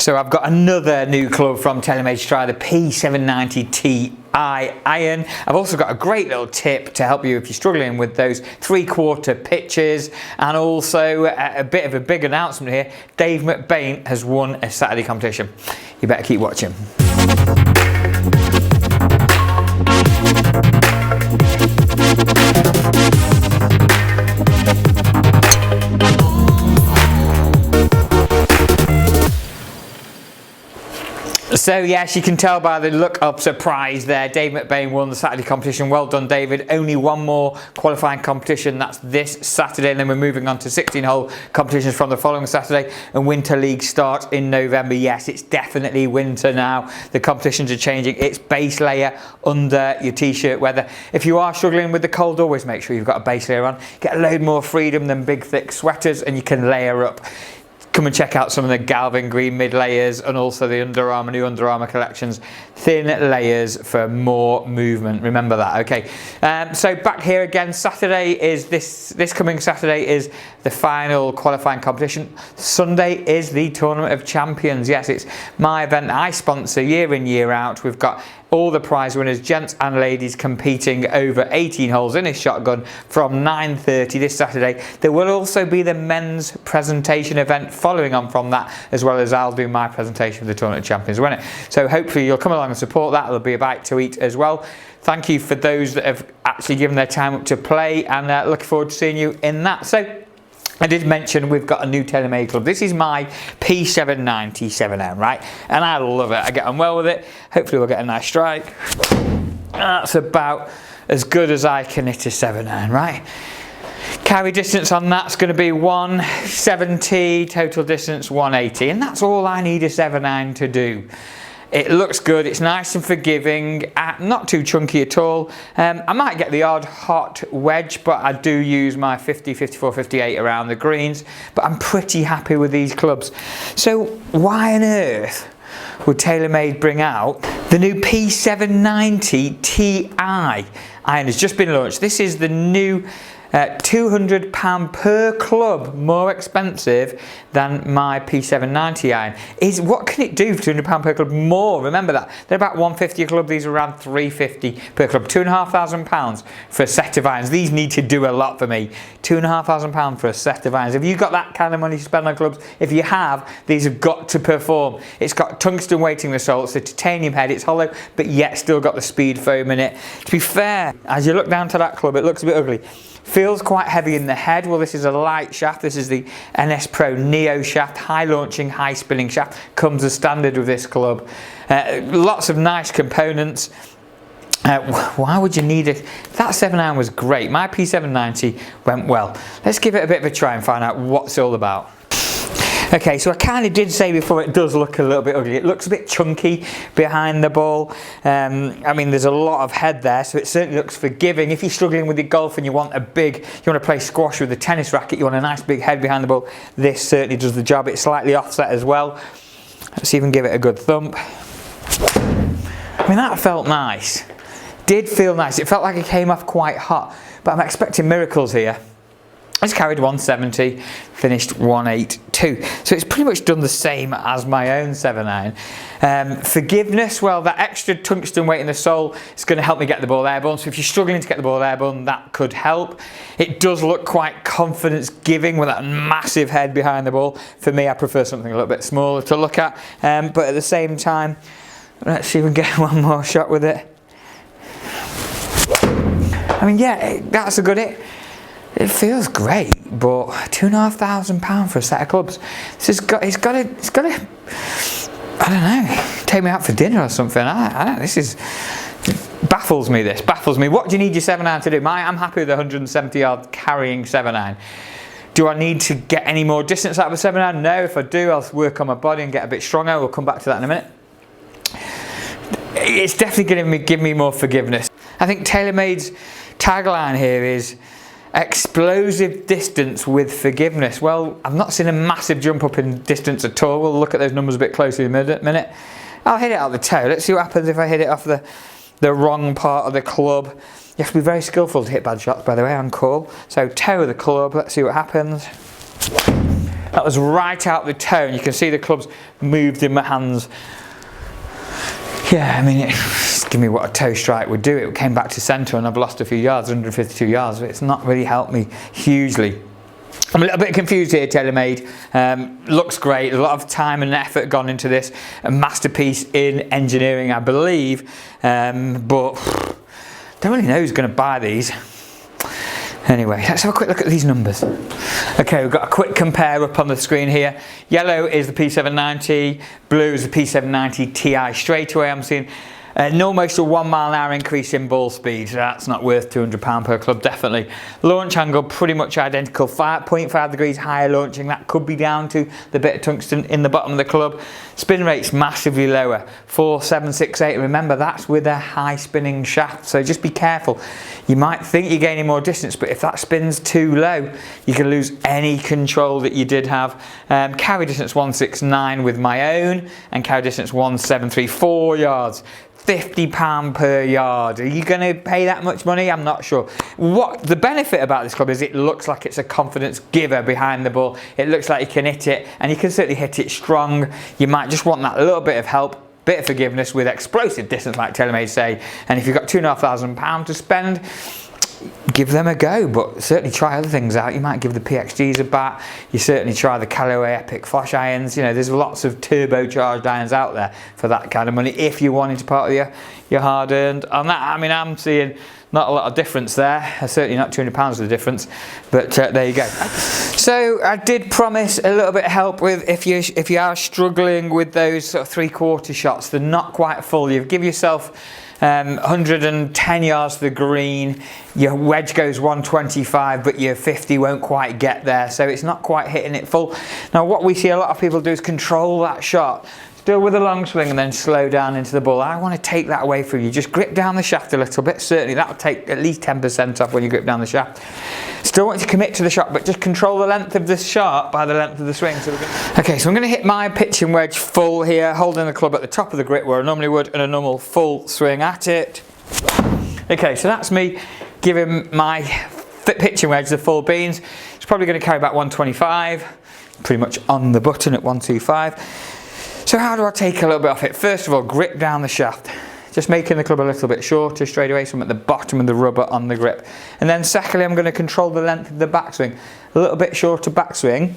So I've got another new club from Taylormade to try, the P790TI iron. I've also got a great little tip to help you if you're struggling with those 3/4 pitches, and also a bit of a big announcement here. Dave McBain has won a Saturday competition. You better keep watching. So yes, you can tell by the look of surprise there, Dave McBain won the Saturday competition. Well done, David. Only one more qualifying competition, that's this Saturday, and then we're moving on to 16-hole competitions from the following Saturday, and Winter League starts in November. Yes, it's definitely winter now. The competitions are changing. It's base layer under your t-shirt weather. If you are struggling with the cold, always make sure you've got a base layer on. Get a load more freedom than big thick sweaters, and you can layer up. Come and check out some of the Galvin Green mid layers, and also the new Under Armour collections. Thin layers for more movement. Remember that, okay? So back here again, Saturday is this coming Saturday is the final qualifying competition. Sunday is the Tournament of Champions. Yes, it's my event I sponsor year in, year out. We've got all the prize winners, gents and ladies, competing over 18 holes in a shotgun from 9:30 this Saturday. There will also be the men's presentation event following on from that, as well as I'll do my presentation for the Tournament of Champions winner. So hopefully you'll come along and support that. There'll be a bite to eat as well. Thank you for those that have actually given their time up to play, and looking forward to seeing you in that. So I did mention we've got a new Taylormade club. This is my P790 7M, right? And I love it. I get on well with it. Hopefully we'll get a nice strike. That's about as good as I can hit a 7-iron, right? Carry distance on that's going to be 170, total distance 180, and that's all I need a 7-iron to do. It looks good, it's nice and forgiving, not too chunky at all. I might get the odd hot wedge, but I do use my 50, 54, 58 around the greens, but I'm pretty happy with these clubs. So why on earth would Taylormade bring out the new P790TI iron? Has just been launched. This is the new £200 per club more expensive than my P790 iron. What can it do for £200 per club more? Remember that. They're about £150 a club, these are around £350 per club. £2,500 for a set of irons. These need to do a lot for me. £2,500 for a set of irons. Have you got that kind of money to spend on clubs? If you have, these have got to perform. It's got tungsten weighting the sole, it's a titanium head, it's hollow, but yet still got the speed foam in it. To be fair, as you look down to that club, it looks a bit ugly. Feels quite heavy in the head. Well, this is a light shaft. This is the NS Pro Neo shaft, high launching, high spinning shaft. Comes as standard with this club. Lots of nice components. Why would you need it? That 7-iron was great. My P790 went well. Let's give it a bit of a try and find out what it's all about. Okay, so I kind of did say before, it does look a little bit ugly. It looks a bit chunky behind the ball. I mean, there's a lot of head there, so it certainly looks forgiving. If you're struggling with your golf and you want to play squash with a tennis racket, you want a nice big head behind the ball, this certainly does the job. It's slightly offset as well. Let's even give it a good thump. I mean, that felt nice. Did feel nice. It felt like it came off quite hot, but I'm expecting miracles here. It's carried 170, finished 182. So it's pretty much done the same as my own 7-iron. Forgiveness, well, that extra tungsten weight in the sole is going to help me get the ball airborne. So if you're struggling to get the ball airborne, that could help. It does look quite confidence giving with that massive head behind the ball. For me, I prefer something a little bit smaller to look at. But at the same time, let's see if we can get one more shot with it. I mean, yeah, that's a good hit. It feels great, but £2,500 for a set of clubs. It's got to, I don't know, take me out for dinner or something. I don't know, this baffles me. What do you need your 7-iron to do? I'm happy with the 170 yard carrying 7-iron. Do I need to get any more distance out of a 7-iron? No, if I do, I'll work on my body and get a bit stronger. We'll come back to that in a minute. It's definitely going to give me more forgiveness. I think Taylormade's tagline here is explosive distance with forgiveness. Well, I've not seen a massive jump up in distance at all. We'll look at those numbers a bit closer in a minute. I'll hit it out the toe. Let's see what happens if I hit it off the wrong part of the club. You have to be very skillful to hit bad shots, by the way, on call. So toe of the club, let's see what happens. That was right out the toe, and you can see the clubs moved in my hands. Yeah, I mean, give me what a toe strike would do. It came back to centre and I've lost a few yards, 152 yards, but it's not really helped me hugely. I'm a little bit confused here, Taylormade. Looks great, a lot of time and effort gone into this. A masterpiece in engineering, I believe, but don't really know who's going to buy these. Anyway, let's have a quick look at these numbers. Okay, we've got a quick compare up on the screen here. Yellow is the P790, blue is the P790TI. Straight away I'm seeing almost a 1 mile an hour increase in ball speed. That's not worth £200 per club, definitely. Launch angle pretty much identical, 0.5 degrees higher launching. That could be down to the bit of tungsten in the bottom of the club. Spin rate's massively lower, 4.768. Remember, that's with a high spinning shaft, so just be careful. You might think you're gaining more distance, but if that spin's too low, you can lose any control that you did have. Carry distance 169 with my own, and carry distance 1734 yards. £50 per yard. Are you going to pay that much money? I'm not sure. What the benefit about this club is it looks like it's a confidence giver behind the ball. It looks like you can hit it, and you can certainly hit it strong. You might just want that little bit of help, bit of forgiveness with explosive distance, like Taylormade say. And if you've got £2,500 to spend, give them a go, but certainly try other things out. You might give the PXGs a bat. You certainly try the Callaway Epic Flash irons. You know, there's lots of turbocharged irons out there for that kind of money if you wanted to part of your hard earned on that. I mean, I'm seeing not a lot of difference there. Certainly not £200 of the difference, but there you go. So I did promise a little bit of help with if you are struggling with those sort of 3/4 shots. They're not quite full. You give yourself 110 yards to the green, your wedge goes 125, but your 50 won't quite get there, so it's not quite hitting it full. Now what we see a lot of people do is control that shot, still with a long swing, and then slow down into the ball. I want to take that away from you. Just grip down the shaft a little bit. Certainly that'll take at least 10% off when you grip down the shaft. Still want you to commit to the shot, but just control the length of the shot by the length of the swing. Okay, so I'm going to hit my pitching wedge full here, holding the club at the top of the grip where I normally would, and a normal full swing at it. Okay, so that's me giving my pitching wedge the full beans. It's probably going to carry about 125, pretty much on the button at 125. So how do I take a little bit off it? First of all, grip down the shaft. Just making the club a little bit shorter straight away, so I'm at the bottom of the rubber on the grip. And then secondly, I'm going to control the length of the backswing. A little bit shorter backswing,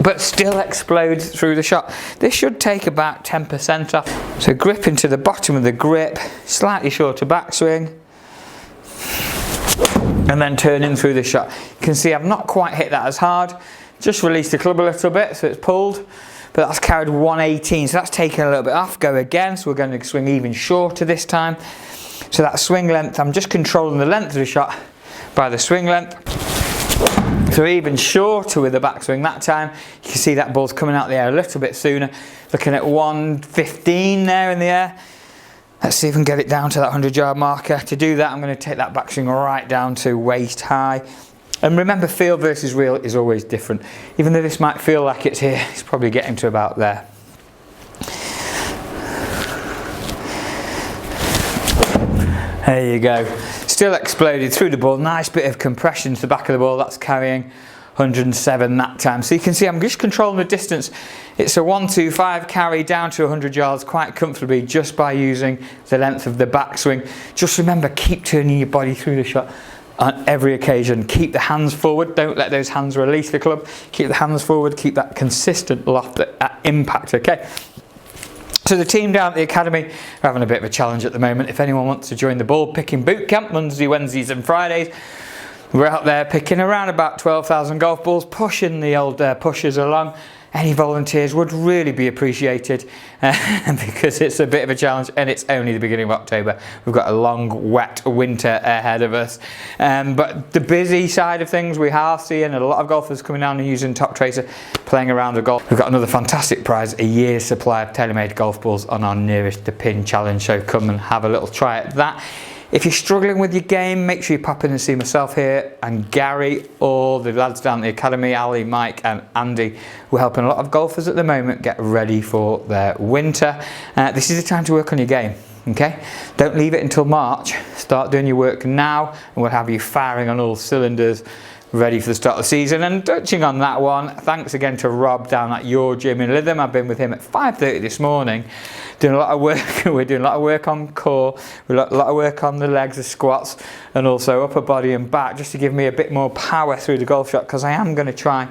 but still explode through the shot. This should take about 10% off. So grip into the bottom of the grip, slightly shorter backswing, and then turn in through the shot. You can see I've not quite hit that as hard. Just released the club a little bit, so it's pulled. But that's carried 118, so that's taken a little bit off. Go again, so we're going to swing even shorter this time. So that swing length, I'm just controlling the length of the shot by the swing length. So even shorter with the backswing that time. You can see that ball's coming out the air a little bit sooner. Looking at 115 there in the air. Let's see if we can get it down to that 100-yard marker. To do that, I'm going to take that backswing right down to waist high. And remember, feel versus real is always different. Even though this might feel like it's here, it's probably getting to about there. There you go. Still exploded through the ball. Nice bit of compression to the back of the ball. That's carrying 107 that time. So you can see I'm just controlling the distance. It's a 125 carry down to 100 yards quite comfortably just by using the length of the backswing. Just remember, keep turning your body through the shot on every occasion. Keep the hands forward, don't let those hands release the club. Keep the hands forward, keep that consistent loft at impact, okay? So the team down at the academy are having a bit of a challenge at the moment. If anyone wants to join the ball picking boot camp, Monday, Wednesdays and Fridays, we're out there picking around about 12,000 golf balls, pushing the old pushers along. Any volunteers would really be appreciated because it's a bit of a challenge and it's only the beginning of October. We've got a long, wet winter ahead of us. But the busy side of things, we are seeing a lot of golfers coming down and using Top Tracer, playing around the golf. We've got another fantastic prize, a year's supply of Taylormade golf balls on our nearest to pin challenge. So come and have a little try at that. If you're struggling with your game, make sure you pop in and see myself here and Gary, all the lads down at the academy, Ali, Mike and Andy. We're helping a lot of golfers at the moment get ready for their winter. This is the time to work on your game, okay? Don't leave it until March. Start doing your work now and we'll have you firing on all cylinders ready for the start of the season. And touching on that one, thanks again to Rob down at Your Gym in Lytham. I've been with him at 5:30 this morning, doing a lot of work. We're doing a lot of work on core, a lot of work on the legs, the squats, and also upper body and back, just to give me a bit more power through the golf shot, because I am going to try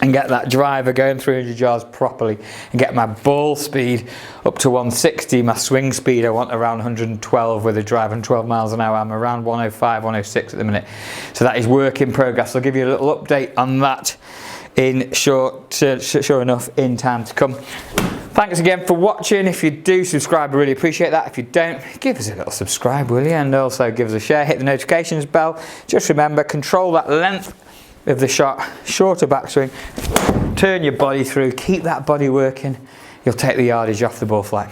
and get that driver going 300 yards properly and get my ball speed up to 160. My swing speed I want around 112 with a drive and 12 miles an hour. I'm around 105, 106 at the minute. So that is work in progress. I'll give you a little update on that in sure enough in time to come. Thanks again for watching. If you do subscribe, I really appreciate that. If you don't, give us a little subscribe, will you? And also give us a share, hit the notifications bell. Just remember, control that length of the shot, shorter backswing, turn your body through, keep that body working, you'll take the yardage off the ball flight.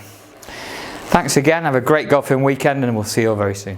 Thanks again, have a great golfing weekend, and we'll see you all very soon.